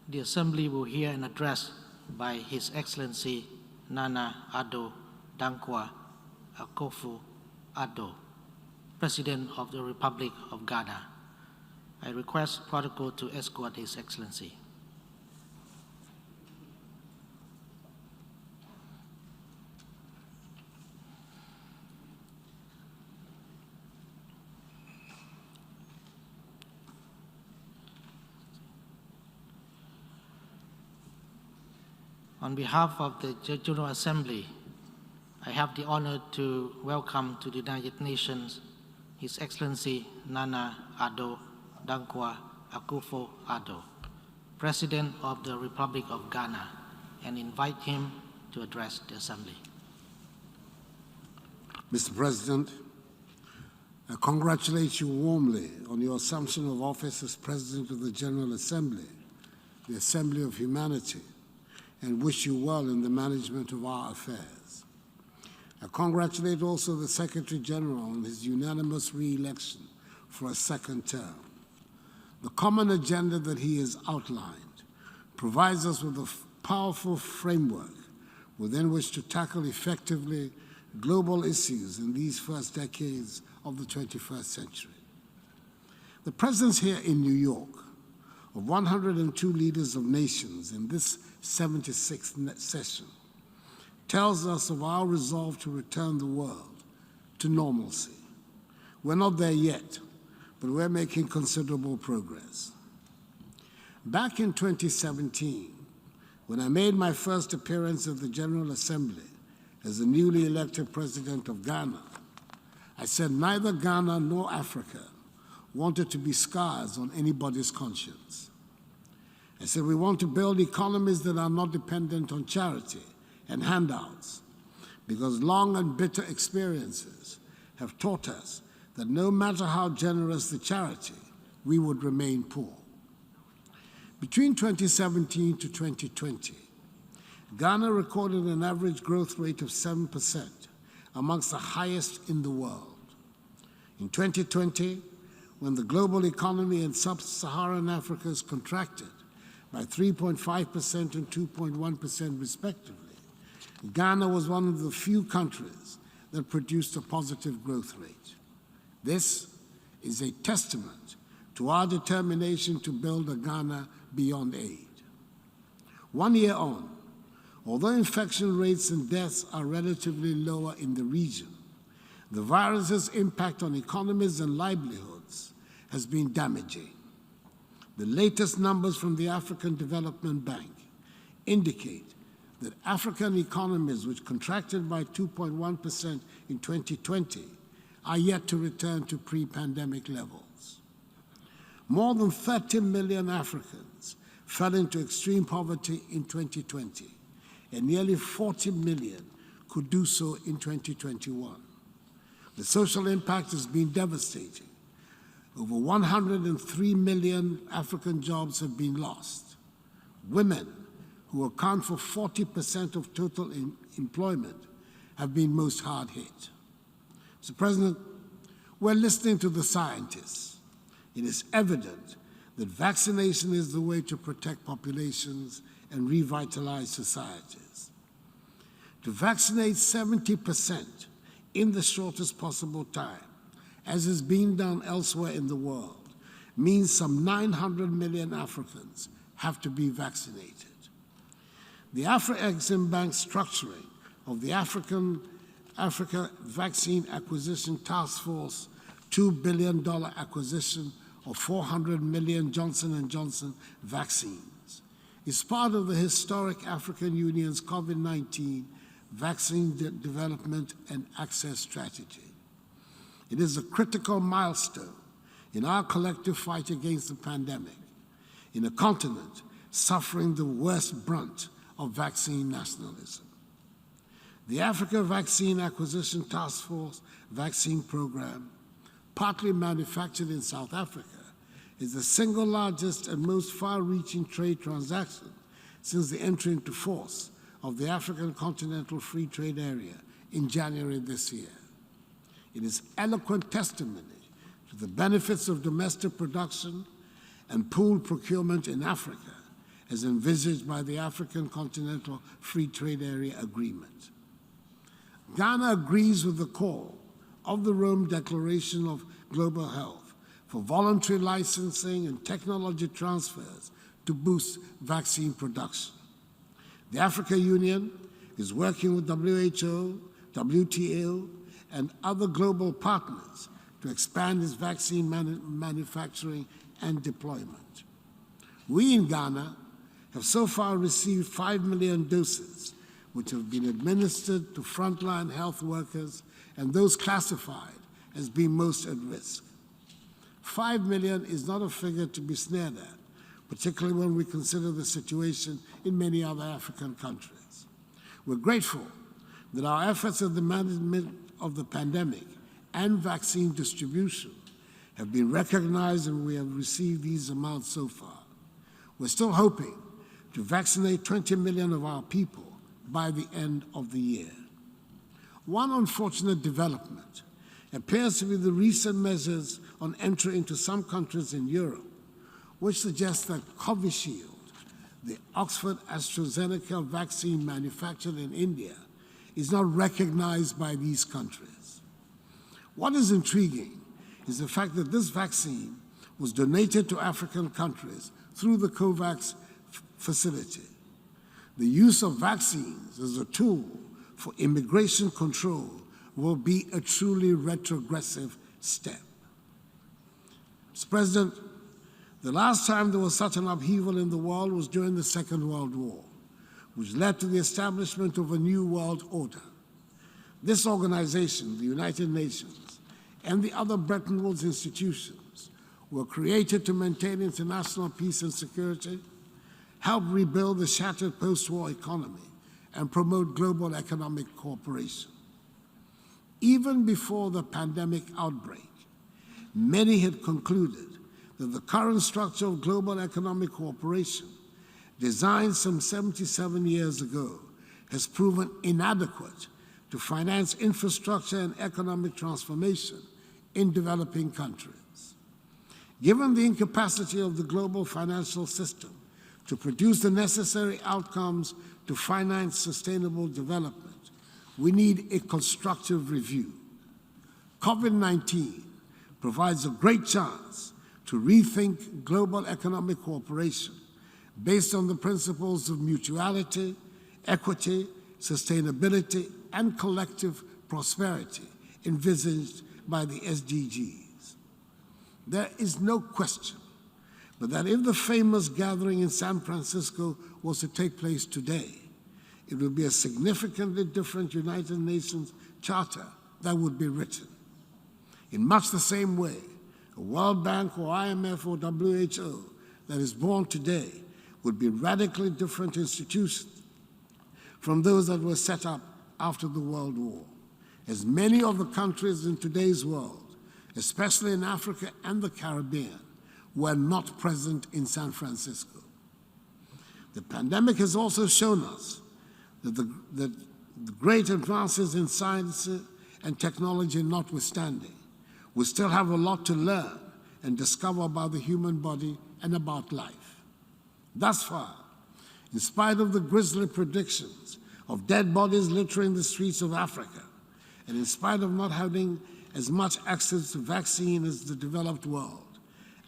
The Assembly will hear an address by His Excellency Nana Addo Dankwa Akufo Addo, President of the Republic of Ghana. I request protocol to escort His Excellency. On behalf of the General Assembly, I have the honor to welcome to the United Nations His Excellency Nana Addo Dankwa Akufo Addo, President of the Republic of Ghana, and invite him to address the Assembly. Mr. President, I congratulate you warmly on your assumption of office as President of the General Assembly, the Assembly of Humanity, and wish you well in the management of our affairs. I congratulate also the Secretary General on his unanimous re-election for a second term. The common agenda that he has outlined provides us with a powerful framework within which to tackle effectively global issues in these first decades of the 21st century. The presence here in New York of 102 leaders of nations in this 76th session tells us of our resolve to return the world to normalcy. We're not there yet, but we're making considerable progress. Back in 2017, when I made my first appearance at the General Assembly as the newly elected President of Ghana, I said neither Ghana nor Africa wanted to be scars on anybody's conscience. I said we want to build economies that are not dependent on charity and handouts, because long and bitter experiences have taught us that no matter how generous the charity, we would remain poor. Between 2017 to 2020, Ghana recorded an average growth rate of 7%, amongst the highest in the world. In 2020, when the global economy in sub-Saharan Africa has contracted by 3.5% and 2.1% respectively, Ghana was one of the few countries that produced a positive growth rate. This is a testament to our determination to build a Ghana beyond aid. 1 year on, although infection rates and deaths are relatively lower in the region, the virus's impact on economies and livelihoods has been damaging. The latest numbers from the African Development Bank indicate that African economies, which contracted by 2.1% in 2020, are yet to return to pre-pandemic levels. More than 30 million Africans fell into extreme poverty in 2020, and nearly 40 million could do so in 2021. The social impact has been devastating. Over 103 million African jobs have been lost. Women, who account for 40% of total employment, have been most hard hit. Mr. President, we're listening to the scientists. It is evident that vaccination is the way to protect populations and revitalize societies. To vaccinate 70% in the shortest possible time, as is being done elsewhere in the world, means some 900 million Africans have to be vaccinated. The Afro-Exim Bank structuring of the Africa Vaccine Acquisition Task Force $2 billion acquisition of 400 million Johnson & Johnson vaccines is part of the historic African Union's COVID-19 vaccine development and access strategy. It is a critical milestone in our collective fight against the pandemic, in a continent suffering the worst brunt of vaccine nationalism. The Africa Vaccine Acquisition Task Force vaccine program, partly manufactured in South Africa, is the single largest and most far-reaching trade transaction since the entry into force of the African Continental Free Trade Area in January this year. It is eloquent testimony to the benefits of domestic production and pooled procurement in Africa as envisaged by the African Continental Free Trade Area Agreement. Ghana agrees with the call of the Rome Declaration of Global Health for voluntary licensing and technology transfers to boost vaccine production. The African Union is working with WHO, WTO, and other global partners to expand its vaccine manufacturing and deployment. We in Ghana have so far received 5 million doses, which have been administered to frontline health workers and those classified as being most at risk. 5 million is not a figure to be sneered at, particularly when we consider the situation in many other African countries. We're grateful that our efforts in the management of the pandemic and vaccine distribution have been recognized, and we have received these amounts so far. We're still hoping to vaccinate 20 million of our people by the end of the year. One unfortunate development appears to be the recent measures on entry into some countries in Europe, which suggests that Covishield, the Oxford AstraZeneca vaccine manufactured in India, is not recognized by these countries. What is intriguing is the fact that this vaccine was donated to African countries through the COVAX facility. The use of vaccines as a tool for immigration control will be a truly retrogressive step. Mr. President, the last time there was such an upheaval in the world was during the Second World War, which led to the establishment of a new world order. This organization, the United Nations, and the other Bretton Woods institutions were created to maintain international peace and security, help rebuild the shattered post-war economy, and promote global economic cooperation. Even before the pandemic outbreak, many had concluded that the current structure of global economic cooperation, designed some 77 years ago, has proven inadequate to finance infrastructure and economic transformation in developing countries. Given the incapacity of the global financial system to produce the necessary outcomes to finance sustainable development, we need a constructive review. COVID-19 provides a great chance to rethink global economic cooperation based on the principles of mutuality, equity, sustainability, and collective prosperity envisaged by the SDGs. There is no question but that if the famous gathering in San Francisco was to take place today, it would be a significantly different United Nations Charter that would be written. In much the same way, a World Bank or IMF or WHO that is born today would be radically different institutions from those that were set up after the World War, as many of the countries in today's world, especially in Africa and the Caribbean, were not present in San Francisco. The pandemic has also shown us that the great advances in science and technology notwithstanding, we still have a lot to learn and discover about the human body and about life. Thus far, in spite of the grisly predictions of dead bodies littering the streets of Africa, and in spite of not having as much access to vaccine as the developed world,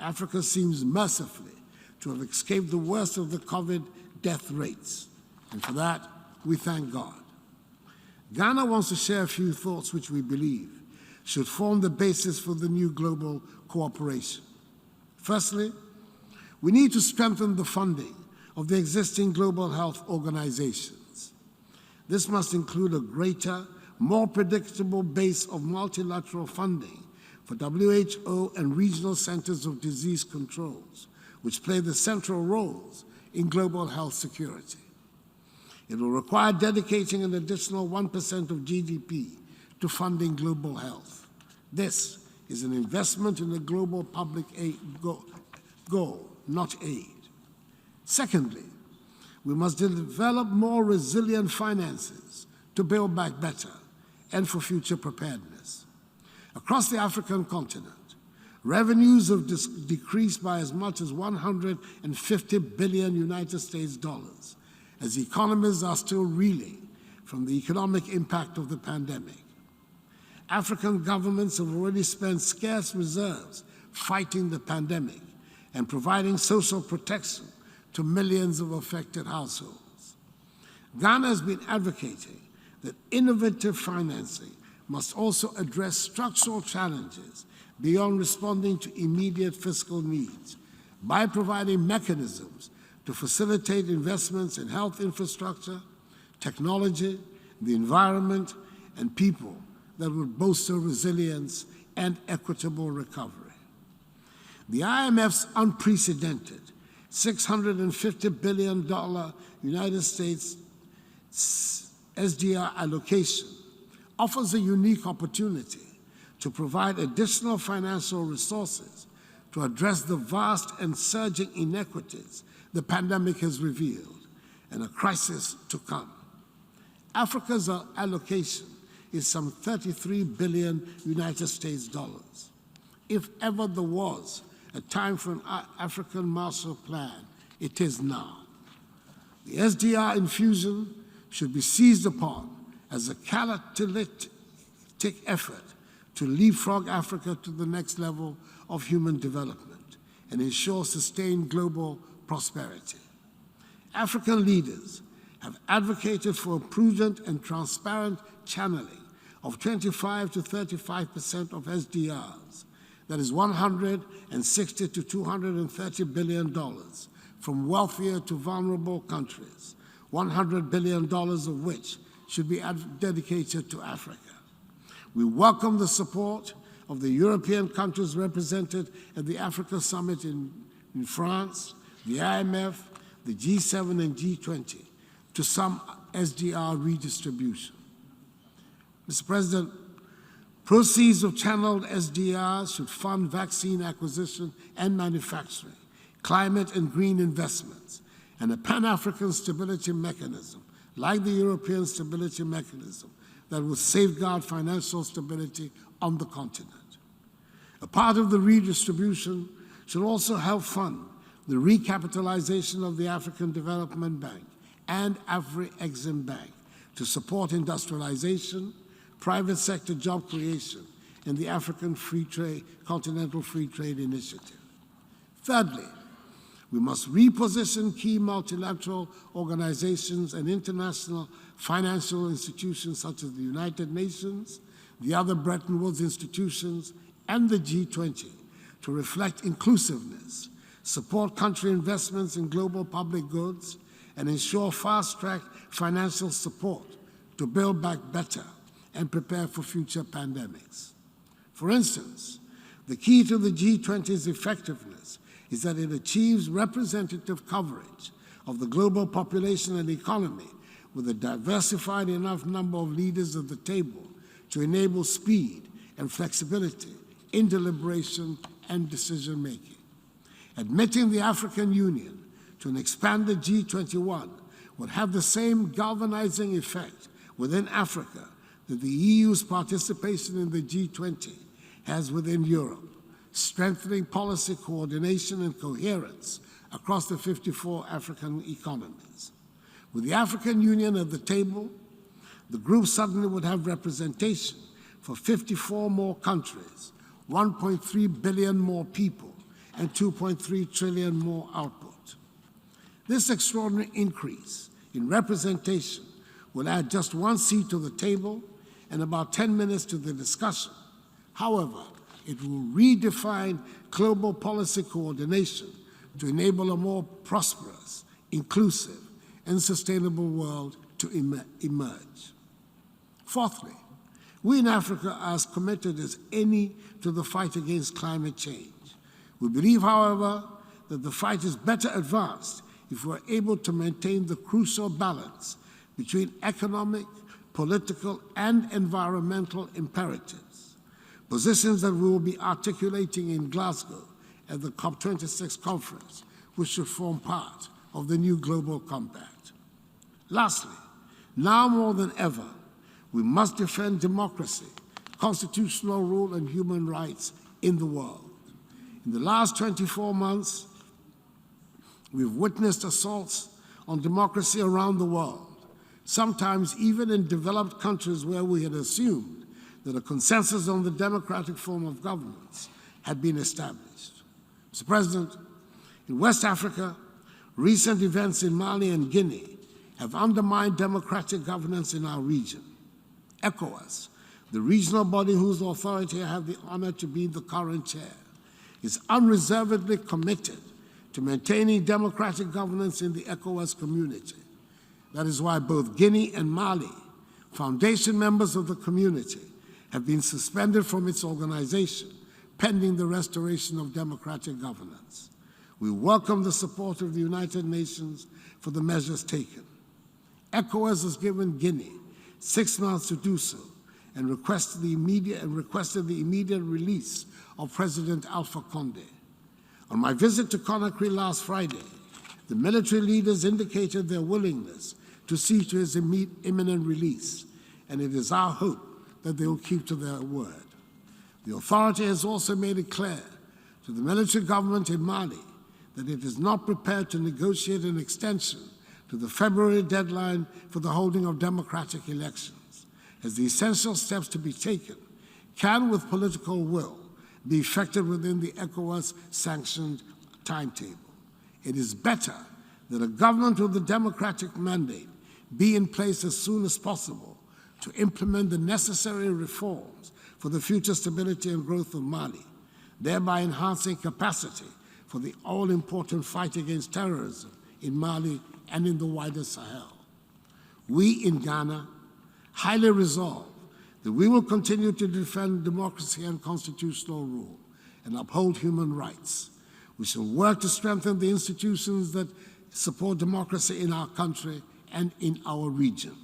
Africa seems mercifully to have escaped the worst of the COVID death rates. And for that, we thank God. Ghana wants to share a few thoughts which we believe should form the basis for the new global cooperation. Firstly, we need to strengthen the funding of the existing global health organizations. This must include a greater, more predictable base of multilateral funding for WHO and regional centers of disease controls, which play the central roles in global health security. It will require dedicating an additional 1% of GDP to funding global health. This is an investment in a global public aid goal, not aid. Secondly, we must develop more resilient finances to build back better and for future preparedness. Across the African continent, Revenues have decreased by as much as 150 billion United States dollars, as economies are still reeling from the economic impact of the pandemic. African governments have already spent scarce reserves fighting the pandemic and providing social protection to millions of affected households. Ghana has been advocating that innovative financing must also address structural challenges beyond responding to immediate fiscal needs by providing mechanisms to facilitate investments in health infrastructure, technology, the environment, and people that would bolster resilience and equitable recovery. The IMF's unprecedented $650 billion United States SDR allocation offers a unique opportunity to provide additional financial resources to address the vast and surging inequities the pandemic has revealed and a crisis to come. Africa's allocation is some 33 billion United States dollars. If ever there was a time for an African Marshall Plan, it is now. The SDR infusion should be seized upon as a catalytic effort to leapfrog Africa to the next level of human development and ensure sustained global prosperity. African leaders have advocated for a prudent and transparent channeling of 25 to 35% of SDRs, that is $160 to $230 billion, from wealthier to vulnerable countries, $100 billion of which should be dedicated to Africa. We welcome the support of the European countries represented at the Africa Summit in France, the IMF, the G7 and G20 to some SDR redistribution. Mr. President, proceeds of channeled SDRs should fund vaccine acquisition and manufacturing, climate and green investments, and a Pan-African stability mechanism, like the European Stability Mechanism, that will safeguard financial stability on the continent. A part of the redistribution should also help fund the recapitalization of the African Development Bank and Afri-Exim Bank to support industrialization, private sector job creation, and the African Continental Free Trade Initiative. Thirdly, we must reposition key multilateral organizations and international financial institutions such as the United Nations, the other Bretton Woods institutions, and the G20 to reflect inclusiveness, support country investments in global public goods, and ensure fast-track financial support to build back better and prepare for future pandemics. For instance, the key to the G20's effectiveness is that it achieves representative coverage of the global population and economy with a diversified enough number of leaders at the table to enable speed and flexibility in deliberation and decision-making. Admitting the African Union to an expanded G21 would have the same galvanizing effect within Africa that the EU's participation in the G20 has within Europe, strengthening policy coordination and coherence across the 54 African economies. With the African Union at the table, the group suddenly would have representation for 54 more countries, 1.3 billion more people, and 2.3 trillion more output. This extraordinary increase in representation will add just one seat to the table and about 10 minutes to the discussion. However, it will redefine global policy coordination to enable a more prosperous, inclusive, and sustainable world to emerge. Fourthly, we in Africa are as committed as any to the fight against climate change. We believe, however, that the fight is better advanced if we're able to maintain the crucial balance between economic, political, and environmental imperatives, positions that we will be articulating in Glasgow at the COP26 conference, which should form part of the new global compact. Lastly, now more than ever, we must defend democracy, constitutional rule, and human rights in the world. In the last 24 months, we've witnessed assaults on democracy around the world, sometimes even in developed countries where we had assumed that a consensus on the democratic form of governance had been established. Mr. President, in West Africa, recent events in Mali and Guinea have undermined democratic governance in our region. ECOWAS, the regional body whose authority I have the honor to be the current chair, is unreservedly committed to maintaining democratic governance in the ECOWAS community. That is why both Guinea and Mali, foundation members of the community, have been suspended from its organization pending the restoration of democratic governance. We welcome the support of the United Nations for the measures taken. ECOWAS has given Guinea 6 months to do so and requested the immediate release of President Alpha Condé. On my visit to Conakry last Friday, the military leaders indicated their willingness to see to his imminent release, and it is our hope that they will keep to their word. The authority has also made it clear to the military government in Mali that it is not prepared to negotiate an extension to the February deadline for the holding of democratic elections, as the essential steps to be taken can, with political will, be effected within the ECOWAS-sanctioned timetable. It is better that a government with a democratic mandate be in place as soon as possible to implement the necessary reforms for the future stability and growth of Mali, thereby enhancing capacity for the all-important fight against terrorism in Mali and in the wider Sahel. We in Ghana highly resolve that we will continue to defend democracy and constitutional rule and uphold human rights. We shall work to strengthen the institutions that support democracy in our country and in our region.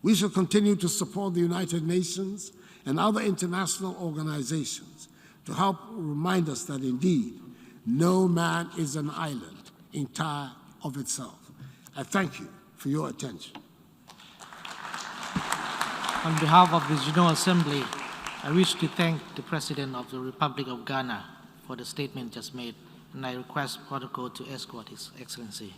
We shall continue to support the United Nations and other international organizations to help remind us that indeed, no man is an island entire of itself. I thank you for your attention. On behalf of the General Assembly, I wish to thank the President of the Republic of Ghana for the statement just made, and I request protocol to escort His Excellency.